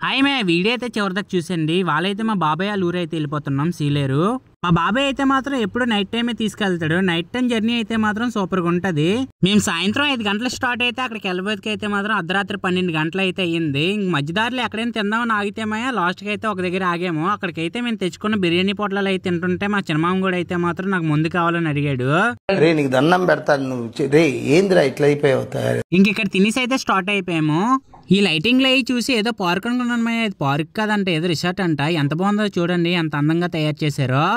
Hi మే video అయితే చివరిదాకా చూసండి. వాళ్ళైతే మా బాబాయ్ వాళ్ళ ఊరైతే వెళ్ళిపోతున్నాం సీలేరు. మా బాబాయ్ అయితే మాత్రం ఎప్పుడు నైట్ టైమే తీసుకెళ్తాడు. నైట్ టైం జర్నీ అయితే మాత్రం సూపర్ గా ఉంటది. మేము సాయంత్రం 5 గంటలు స్టార్ట్ అయితే అక్కడికి వెళ్ళబోతుకి అయితే మాత్రం అర్ధరాత్రి 12 గంటలు అయితే అయ్యింది. ఇంక మధ్యదారులు ఎక్కడైనా తిందామని ఆగితేమయ్యా లాస్ట్ కి అయితే ఒక దగ్గర ఆగాము. అక్కడికైతే మేము తెచ్చుకున్న బిర్యానీ పొట్లాలు అయితే తింటుంటే మా చిన్నమామ కూడా అయితే మాత్రం నాకు ముందు కావాలని అడిగాడు. రే నీకు దండం పెడతాను నువ్వు రే ఏందిరా ఇట్లా అయిపోయావు. ఇంక ఇక్కడ తినేసి అయితే స్టార్ట్ అయిపోయాము. ఈ లైటింగ్ లో చూసి ఏదో పార్క్ అనుకున్నాను. అది పార్క్ కాదంట, ఏదో రిసార్ట్ అంట. ఎంత బాగుందో చూడండి, ఎంత అందంగా తయారు చేశారో.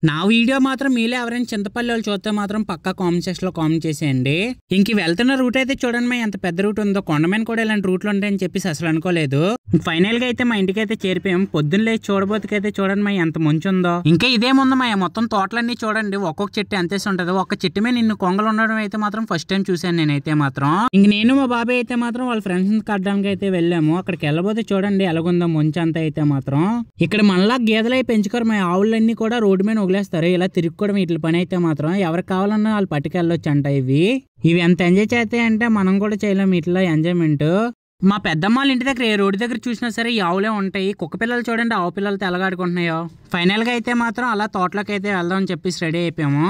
నా వీడియో మాత్రం మీలో ఎవరైనా చింతపల్లి వాళ్ళు చూస్తే మాత్రం పక్కా కామెంట్ సెక్షన్ లో కామెంట్ చేసేయండి. ఇంక వెళ్తున్న రూట్ అయితే చూడండి ఎంత పెద్ద రూట్ ఉందో. కొండమైన కూడా ఇలాంటి రూట్లు ఉంటాయని చెప్పేసి అసలు అనుకోలేదు. ఫైనల్ గా అయితే మా ఇంటికి అయితే చేరిపోయాం. పొద్దున్న లేచి చూడబోతుకైతే చూడండి ఎంత మంచి ఉందో. ఇంకా ఇదేముందో మొత్తం తోటలన్నీ చూడండి. ఒక్కొక్క చెట్టు ఎంతేసి ఉంటది. ఒక్క చెట్టు మీద నిన్ను కొంగలు ఉండడం అయితే మాత్రం ఫస్ట్ టైం చూసాను నేనైతే మాత్రం. ఇంక నేను మా బాబాయ్ అయితే మాత్రం వాళ్ళ ఫ్రెండ్స్ కట్టడానికి అయితే వెళ్ళాము. అక్కడికి వెళ్ళబోతే చూడండి ఎలాగుందో మంచి అంతా అయితే మాత్రం. ఇక్కడ మనలా గేదెలు అయి పెంచుకోరు. మా ఆవులన్నీ కూడా రోడ్డు మీద వదిలేస్తారు. ఇలా తిరుగుకోవడం వీటి పని అయితే మాత్రం. ఎవరికి కావాలన్నా వాళ్ళు పట్టుకెళ్ళొచ్చు అంట. ఇవి ఎంత ఎంజాయ్ చేస్తాయి అంటే మనం కూడా చేయలేము ఇట్లా ఎంజాయ్మెంట్. మా పెద్దమ్మ వాళ్ళ ఇంటి దగ్గర ఏ రోడ్డు దగ్గర చూసినా సరే ఈ ఆవులే ఉంటాయి. కుక్క పిల్లలు చూడండి ఆవు పిల్లలతో ఎలాగాడుకుంటున్నాయో. ఫైనల్ గా అయితే మాత్రం అలా తోటలోకి అయితే వెళ్దాం అని చెప్పేసి రెడీ అయిపోయాము.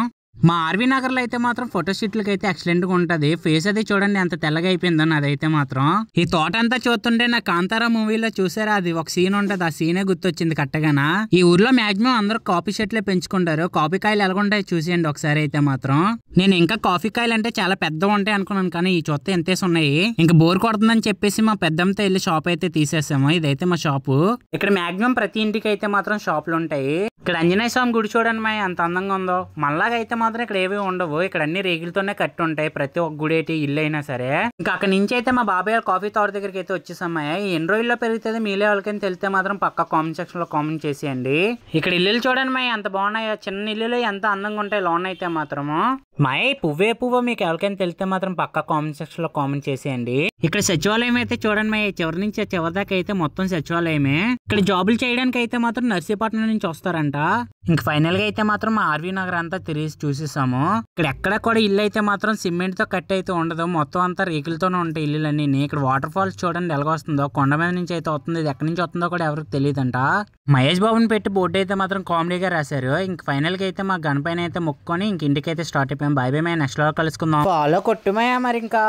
మా ఆర్వీ నగర్ లో అయితే మాత్రం ఫోటోషూట్లకి అయితే ఎక్సలెంట్ గా ఉంటది. ఫేస్ అది చూడండి ఎంత తెల్లగా అయిపోయిందో అదైతే మాత్రం. ఈ తోట అంతా చూస్తుంటే నా కాంతారా మూవీలో చూసారా, అది ఒక సీన్ ఉంటది. ఆ సీనే గుర్తొచ్చింది కట్టగానా. ఈ ఊర్లో మాక్సిమం అందరూ కాఫీ చెట్లే పెంచుకుంటారు. కాఫీ కాయలు ఎలాగుంటాయి చూసేయండి ఒకసారి అయితే మాత్రం. నేను ఇంకా కాఫీ కాయలు అంటే చాలా పెద్దగా ఉంటాయి అనుకున్నాను, కానీ ఈ చూస్తే ఎంతేసి ఉన్నాయి. ఇంకా బోర్ కొడుతుందని చెప్పేసి మా పెద్దంతో వెళ్ళి షాప్ అయితే తీసేసాము. ఇదైతే మా షాపు. ఇక్కడ మాక్సిమం ప్రతి ఇంటికి అయితే మాత్రం షాపులు ఉంటాయి. ఇక్కడ ఆంజనేయ స్వామి గుడి చూడండి ఎంత అందంగా ఉందో. మళ్ళాగా అయితే మాత్రం ఇక్కడ ఏవి ఉండవు. ఇక్కడ అన్ని రేగులతోనే కట్టి ఉంటాయి. ప్రతి ఒక్క గుడి అయితే ఇల్లు అయినా సరే. ఇంకా అక్కడ నుంచి అయితే మా బాబాయ్ కాఫీ తోట దగ్గరికి అయితే వచ్చేసామయ్య. ఎన్ని రోజుల్లో పెరుగుతుంది మీలే వాళ్ళకని తెలితే మాత్రం పక్క కామెంట్ సెక్షన్ లో కామెంట్ చేసేయండి. ఇక్కడ ఇల్లులు చూడండి ఎంత బాగున్నాయో. చిన్న ఇల్లులు ఎంత అందంగా ఉంటాయి లోన్ అయితే మాత్రము. పువ్వే పువ్వు మీకు ఎవరికైనా తెలితే మాత్రం పక్క కామెంట్ సెక్షన్ లో కామెంట్ చేసేయండి. ఇక్కడ సచివాలయం అయితే చూడండి చివరి నుంచి చివరి దాకా అయితే మొత్తం సచివాలయమే. ఇక్కడ జాబులు చేయడానికి అయితే మాత్రం నర్సీపట్నం నుంచి వస్తారంట. ఇంక ఫైనల్ గా అయితే మాత్రం మా ఆర్వీ నగర్ అంతా తిరిగి చూసేసాము. ఇక్కడ ఎక్కడ కూడా ఇల్లు అయితే మాత్రం సిమెంట్ తో కట్టి అయితే ఉండదు. మొత్తం అంతా రేకులతోనే ఉంటాయి ఇల్లులన్నీ. ఇక్కడ వాటర్ ఫాల్స్ చూడండి ఎలాగొస్తుందో. కొండ మీద నుంచి అయితే వస్తుంది. ఇది ఎక్కడి నుంచి వస్తుందో కూడా ఎవరికి తెలియదంట. మహేష్ బాబుని పెట్టి బోర్డు అయితే మాత్రం కామెడీగా రాశారు. ఇంక ఫైనల్ గా అయితే మా గన్ పైన అయితే మొక్కుకొని ఇంక ఇంటికి అయితే స్టార్ట్ అయిపోయాం. బై బై నెక్స్ట్ లో కలుసుకుందాం. ఫాలో కొట్టుమయ్యా మరి ఇంకా.